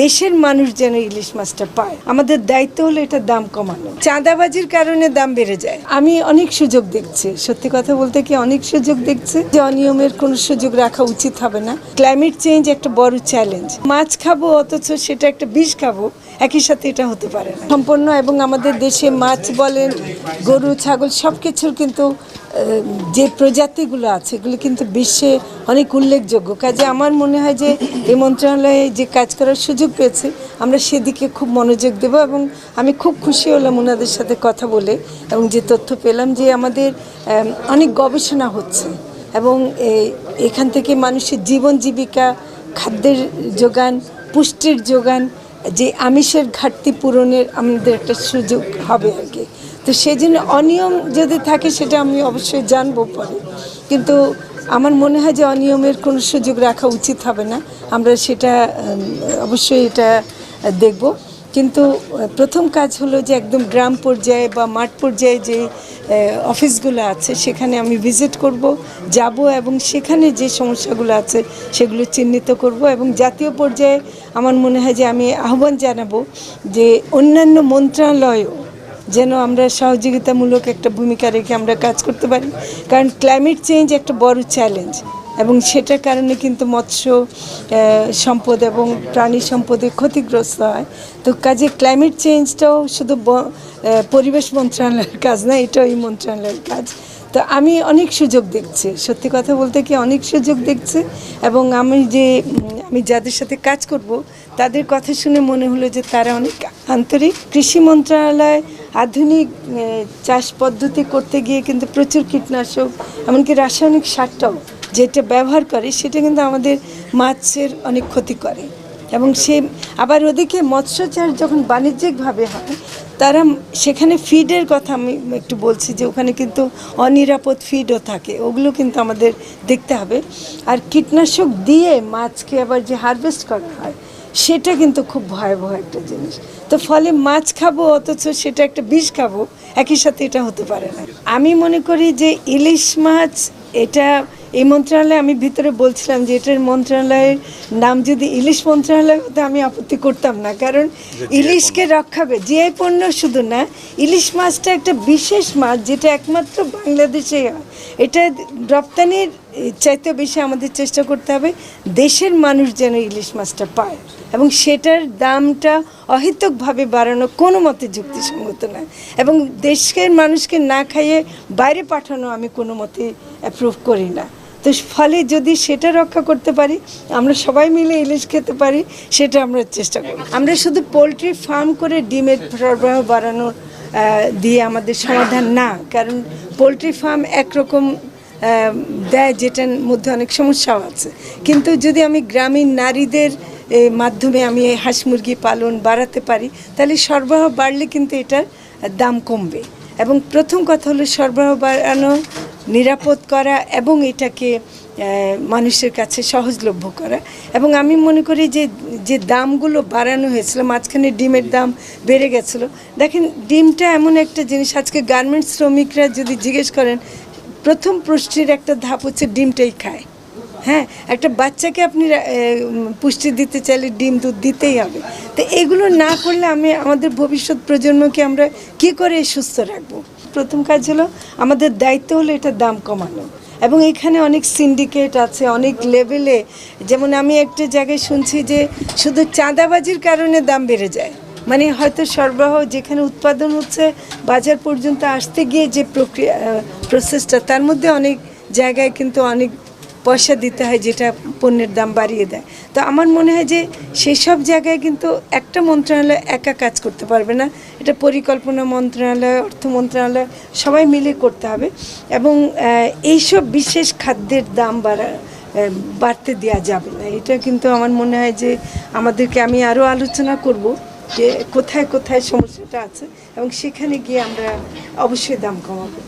দেশের মানুষ যেন ইলিশ মাছটা পায়। আমাদের দায়িত্ব হলো এটা দাম কমানো। চাঁদাবাজির কারণে দাম বেড়ে যায়। আমি অনেক সুযোগ দেখছি, সত্যি কথা বলতে কি অনেক সুযোগ দেখছি যে অনিয়মের কোনো সুযোগ রাখা উচিত হবে না। ক্লাইমেট চেঞ্জ একটা বড় চ্যালেঞ্জ। মাছ খাবো অথচ সেটা একটা বিষ খাবো, একই সাথে এটা হতে পারে না। সম্পন্ন এবং আমাদের দেশে মাছ বলেন, গরু ছাগল সবকিছুর কিন্তু যে প্রজাতিগুলো আছে এগুলো কিন্তু বিশ্বে অনেক উল্লেখযোগ্য। কাজে আমার মনে হয় যে এই মন্ত্রণালয়ে যে কাজ করার সুযোগ পেয়েছে আমরা সেদিকে খুব মনোযোগ দেব। এবং আমি খুব খুশি হলাম ওনাদের সাথে কথা বলে এবং যে তথ্য পেলাম যে আমাদের অনেক গবেষণা হচ্ছে এবং এখান থেকে মানুষের জীবন জীবিকা, খাদ্যের যোগান, পুষ্টির যোগান, যে আমিষের ঘাটতি পূরণের আমাদের একটা সুযোগ হবে আর কি। তো সেই জন্য অনিয়ম যদি থাকে সেটা আমি অবশ্যই জানবো পরে, কিন্তু আমার মনে হয় যে অনিয়মের কোনো সুযোগ রাখা উচিত হবে না। আমরা সেটা অবশ্যই এটা দেখব। কিন্তু প্রথম কাজ হলো যে একদম গ্রাম পর্যায়ে বা মাঠ পর্যায়ে যে অফিসগুলো আছে সেখানে আমি ভিজিট করব, যাব এবং সেখানে যে সমস্যাগুলো আছে সেগুলো চিহ্নিত করব। এবং জাতীয় পর্যায়ে আমার মনে হয় যে আমি আহ্বান জানাবো যে অন্যান্য মন্ত্রণালয়ও যেন আমরা সহযোগিতামূলক একটা ভূমিকা রেখে আমরা কাজ করতে পারি। কারণ ক্লাইমেট চেঞ্জ একটা বড় চ্যালেঞ্জ এবং সেটার কারণে কিন্তু মৎস্য সম্পদ এবং প্রাণী সম্পদে ক্ষতিগ্রস্ত হয়। তো কাজে ক্লাইমেট চেঞ্জটাও শুধু পরিবেশ মন্ত্রণালয়ের কাজ না, এটাও এই মন্ত্রণালয়ের কাজ। তো আমি অনেক সুযোগ দেখছি, সত্যি কথা বলতে কি অনেক সুযোগ দেখছি। এবং আমি যাদের সাথে কাজ করব তাদের কথা শুনে মনে হলো যে তারা অনেক আন্তরিক। কৃষি মন্ত্রণালয় আধুনিক চাষ পদ্ধতি করতে গিয়ে কিন্তু প্রচুর কীটনাশক এমনকি রাসায়নিক সারটাও যেটা ব্যবহার করে সেটা কিন্তু আমাদের মাছের অনেক ক্ষতি করে। এবং সে আবার ওদিকে মৎস্য চাষ যখন বাণিজ্যিকভাবে হয় তারা সেখানে ফিডের কথা আমি একটু বলছি যে ওখানে কিন্তু অনিরাপদ ফিডও থাকে, ওগুলো কিন্তু আমাদের দেখতে হবে। আর কীটনাশক দিয়ে মাছকে আবার যে হারভেস্ট করা হয় সেটা কিন্তু খুব ভয়াবহ একটা জিনিস। তো ফলে মাছ খাবো অথচ সেটা একটা বিষ খাবো, একই সাথে এটা হতে পারে না। আমি মনে করি যে ইলিশ মাছ এটা এই মন্ত্রণালয়ে আমি ভিতরে বলছিলাম যে এটার মন্ত্রণালয়ের নাম যদি ইলিশ মন্ত্রণালয় হতো আমি আপত্তি করতাম না, কারণ ইলিশকে রক্ষা করে জিআই পণ্য শুধু না, ইলিশ মাছটা একটা বিশেষ মাছ যেটা একমাত্র বাংলাদেশেই হয়। এটা রপ্তানির চাইতে বেশি আমাদের চেষ্টা করতে হবে দেশের মানুষ যেন ইলিশ মাছটা পায় এবং সেটার দামটা অহেতুকভাবে বাড়ানো কোনো মতে যুক্তিসঙ্গত নয়। এবং দেশের মানুষকে না খাইয়ে বাইরে পাঠানো আমি কোনো মতে অ্যাপ্রুভ করি না। তো ফলে যদি সেটা রক্ষা করতে পারি, আমরা সবাই মিলে ইলিশ খেতে পারি, সেটা আমরা চেষ্টা করি। আমরা শুধু পোলট্রি ফার্ম করে ডিমের সরবরাহ বাড়ানো দিয়ে আমাদের সমাধান না, কারণ পোলট্রি ফার্ম একরকম দেয় যেটার মধ্যে অনেক সমস্যাও আছে। কিন্তু যদি আমি গ্রামীণ নারীদের মাধ্যমে আমি এই হাঁস মুরগি পালন বাড়াতে পারি তাহলে সরবরাহ বাড়লে কিন্তু এটার দাম কমবে। এবং প্রথম কথা হলো সরবরাহ বাড়ানো, নিরাপদ করা এবং এটাকে মানুষের কাছে সহজলভ্য করা। এবং আমি মনে করি যে দামগুলো বাড়ানো হয়েছিল, মাঝখানে ডিমের দাম বেড়ে গেছিলো। দেখেন ডিমটা এমন একটা জিনিস, আজকে গার্মেন্টস শ্রমিকরা যদি জিজ্ঞেস করেন প্রথম পুষ্টির একটা ধাপ হচ্ছে ডিমটাই খায়। হ্যাঁ, একটা বাচ্চাকে আপনি পুষ্টি দিতে চাইলে ডিম দুধ দিতেই হবে। তো এগুলো না করলে আমাদের ভবিষ্যৎ প্রজন্মকে আমরা কী করে সুস্থ রাখবো? প্রথম কাজ হলো আমাদের দায়িত্ব হলো এটা দাম কমানো। এবং এখানে অনেক সিন্ডিকেট আছে অনেক লেভেলে, যেমন আমি একটা জায়গায় শুনছি যে শুধু চাঁদাবাজির কারণে দাম বেড়ে যায়। মানে হয়তো সরবরাহ যেখানে উৎপাদন হচ্ছে বাজার পর্যন্ত আসতে গিয়ে যে প্রসেসটা তার মধ্যে অনেক জায়গায় কিন্তু অনেক পয়সা দিতে হয় যেটা পণ্যের দাম বাড়িয়ে দেয়। তো আমার মনে হয় যে সেই সব জায়গায় কিন্তু একটা মন্ত্রণালয় একা কাজ করতে পারবে না, এটা পরিকল্পনা মন্ত্রণালয়, অর্থ মন্ত্রণালয় সবাই মিলে করতে হবে। এবং এইসব বিশেষ খাদ্যের দাম বাড়তে দেওয়া যাবে না, এটা কিন্তু আমার মনে হয় যে আমাদেরকে আমি আরও আলোচনা করব যে কোথায় কোথায় সমস্যাটা আছে এবং সেখানে গিয়ে আমরা অবশ্যই দাম কমাবো।